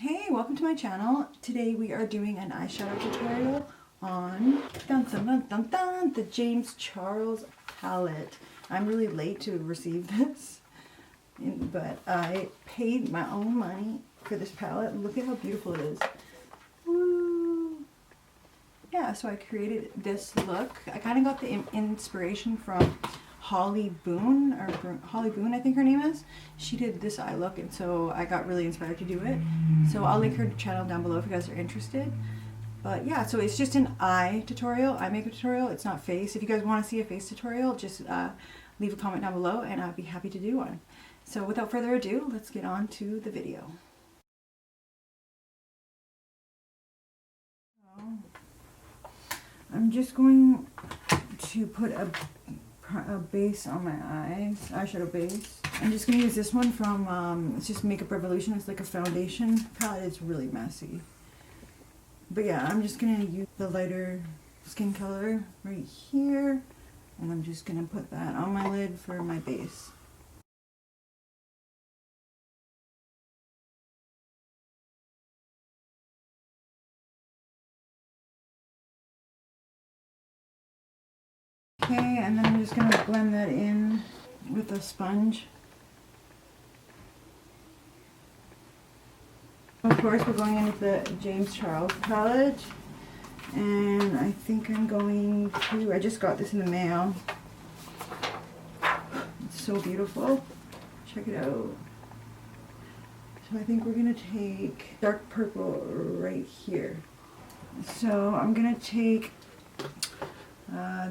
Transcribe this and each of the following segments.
Hey, welcome to my channel. Today we are doing an eyeshadow tutorial on the James Charles palette. I'm really late to receive this, but I paid my own money for this palette. Look at how beautiful it is. Woo! Yeah, so I created this look. I kind of got the inspiration from Holly Boone, Holly Boone, I think her name is. She did this eye look, and so I got really inspired to do it. So I'll link her channel down below if you guys are interested. But yeah, so it's just an eye tutorial, eye makeup tutorial. It's not face. If you guys want to see a face tutorial, just leave a comment down below and I'd be happy to do one. So without further ado, let's get on to the video. I'm just going to put a base on my eyes, eyeshadow base. I'm just going to use this one from, it's just Makeup Revolution. It's like a foundation palette. It's really messy. But yeah, I'm just going to use the lighter skin color right here. And I'm just going to put that on my lid for my base. Okay, and then I'm just going to blend that in with a sponge. Of course, we're going in with the James Charles palette. And I think I'm going to, I just got this in the mail. It's so beautiful. Check it out. So I think we're going to take dark purple right here. So I'm going to take,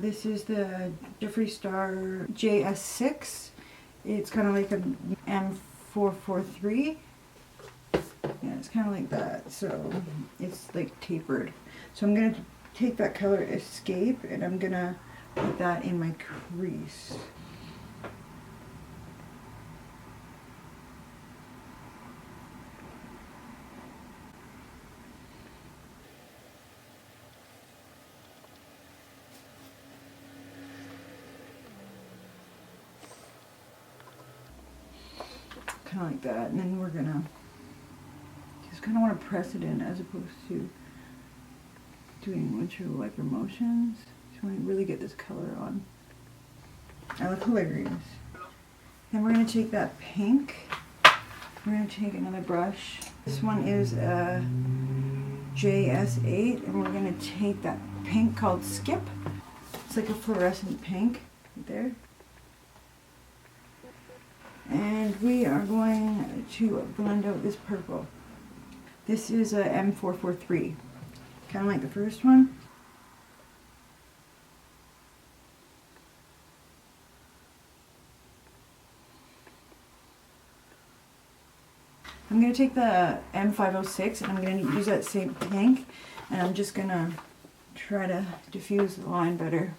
this is the Jeffree Star JS6. It's kind of like an M443. Yeah, it's kind of like that. So it's like tapered. So I'm going to take that color Escape and I'm going to put that in my crease. Kind of like that, and then we're gonna just kind of want to press it in as opposed to doing windshield wiper motions. Just want to really get this color on. I look hilarious. Then we're gonna take that pink. We're gonna take another brush. This one is a JS8, and we're gonna take that pink called Skip. It's like a fluorescent pink right there. And we are going to blend out this purple. This is a M443, kind of like the first one. I'm going to take the M506 and I'm going to use that same pink, and I'm just going to try to diffuse the line better.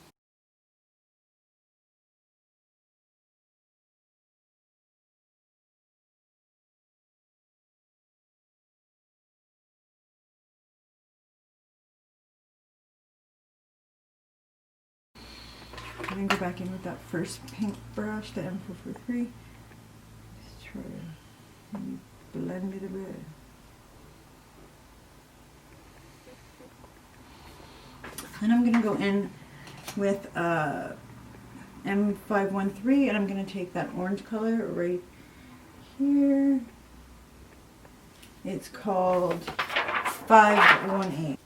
I'm going to go back in with that first pink brush, the M443. Just try to blend it a bit. Then I'm going to go in with M513 and I'm going to take that orange color right here. It's called 518.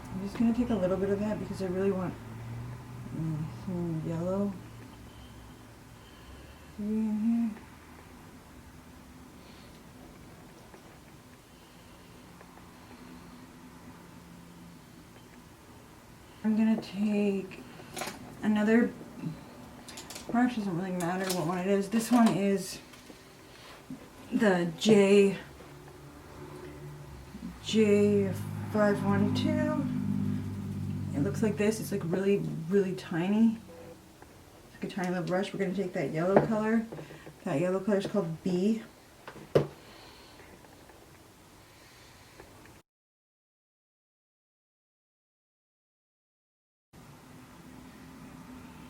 I'm just going to take a little bit of that because I really want some yellow in here. I'm going to take another brush, doesn't really matter what one it is. This one is the J512. It looks like this. It's like really, really tiny. It's like a tiny little brush. We're going to take that yellow color. That yellow color is called B.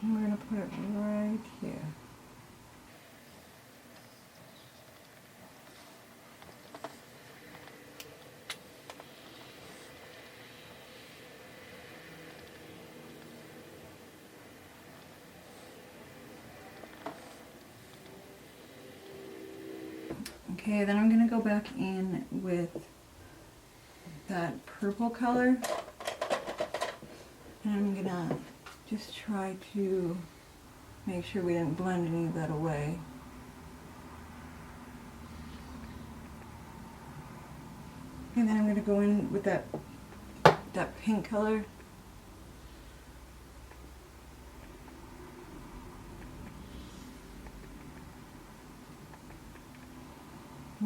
And we're going to put it right here. Okay, then I'm going to go back in with that purple color. And I'm going to just try to make sure we didn't blend any of that away. And then I'm going to go in with that pink color.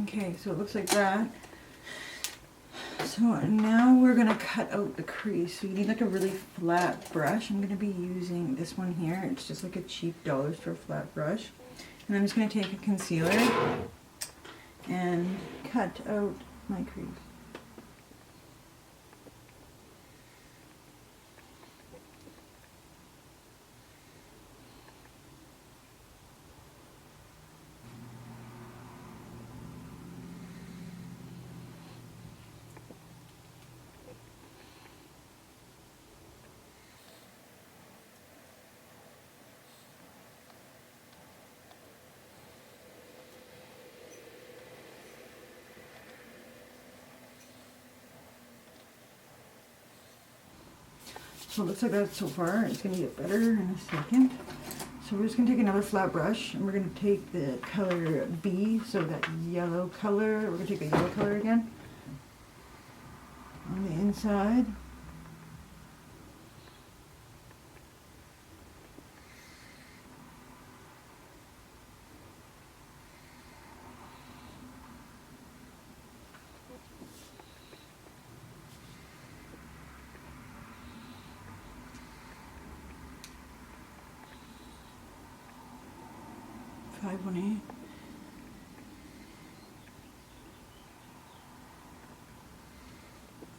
Okay, so it looks like that. So now we're going to cut out the crease. So you need like a really flat brush. I'm going to be using this one here. It's just like a cheap dollar store flat brush. And I'm just going to take a concealer and cut out my crease. So it looks like that so far. It's going to get better in a second. So we're just going to take another flat brush and we're going to take the color B, so that yellow color. We're going to take the yellow color again on the inside.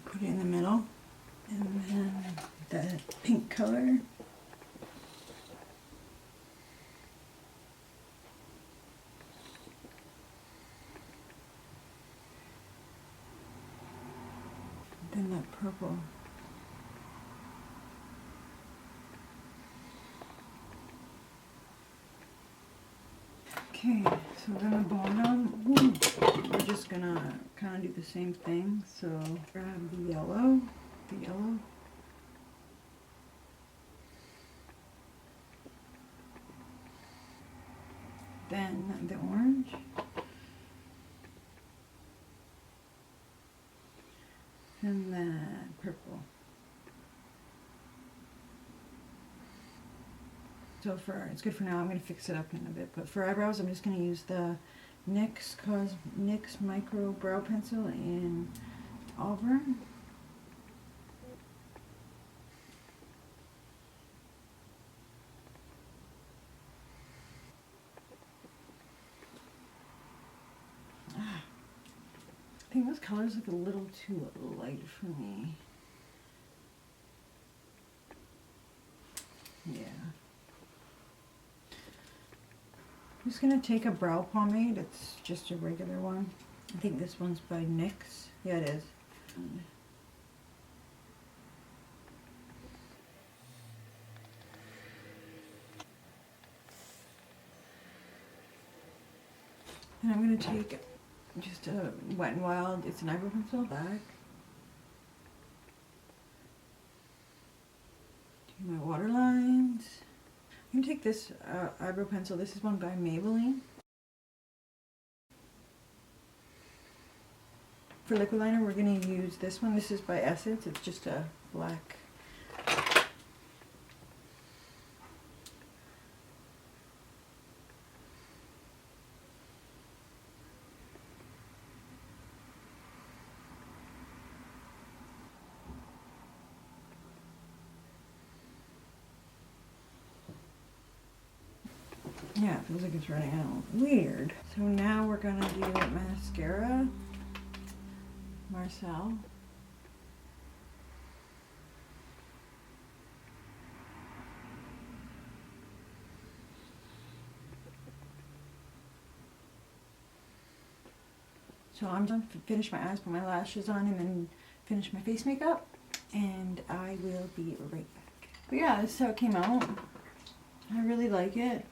Put it in the middle, and then the pink color. Then that purple. Okay, so we're gonna bottom. We're just gonna kind of do the same thing. So grab the yellow, then the orange, and then purple. So it's good for now. I'm going to fix it up in a bit. But for eyebrows, I'm just going to use the NYX Micro Brow Pencil in Auburn. I think this color is like a little too light for me. Yeah. I'm just going to take a brow pomade. It's just a regular one. I think this one's by NYX. Yeah, it is. And I'm going to take just a Wet n Wild, it's an eyebrow pencil, back. Do my waterlines. I'm going to take this eyebrow pencil. This is one by Maybelline. For liquid liner, we're going to use this one. This is by Essence. It's just a black. Yeah, it feels like it's running out. Weird. So now we're going to do mascara. Marcel. So I'm done to finish my eyes, put my lashes on, and then finish my face makeup. And I will be right back. But yeah, this is how it came out. I really like it.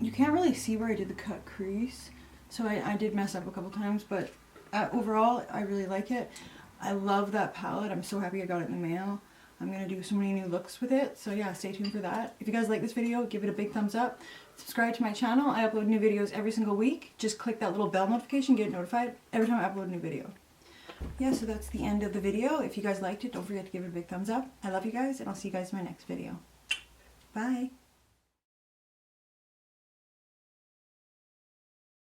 You can't really see where I did the cut crease, so I did mess up a couple times, but overall I really like it. I love that palette. I'm so happy I got it in the mail. I'm going to do so many new looks with it, so yeah, stay tuned for that. If you guys like this video, give it a big thumbs up. Subscribe to my channel. I upload new videos every single week. Just click that little bell notification, get notified every time I upload a new video. Yeah, so that's the end of the video. If you guys liked it, don't forget to give it a big thumbs up. I love you guys, and I'll see you guys in my next video. Bye!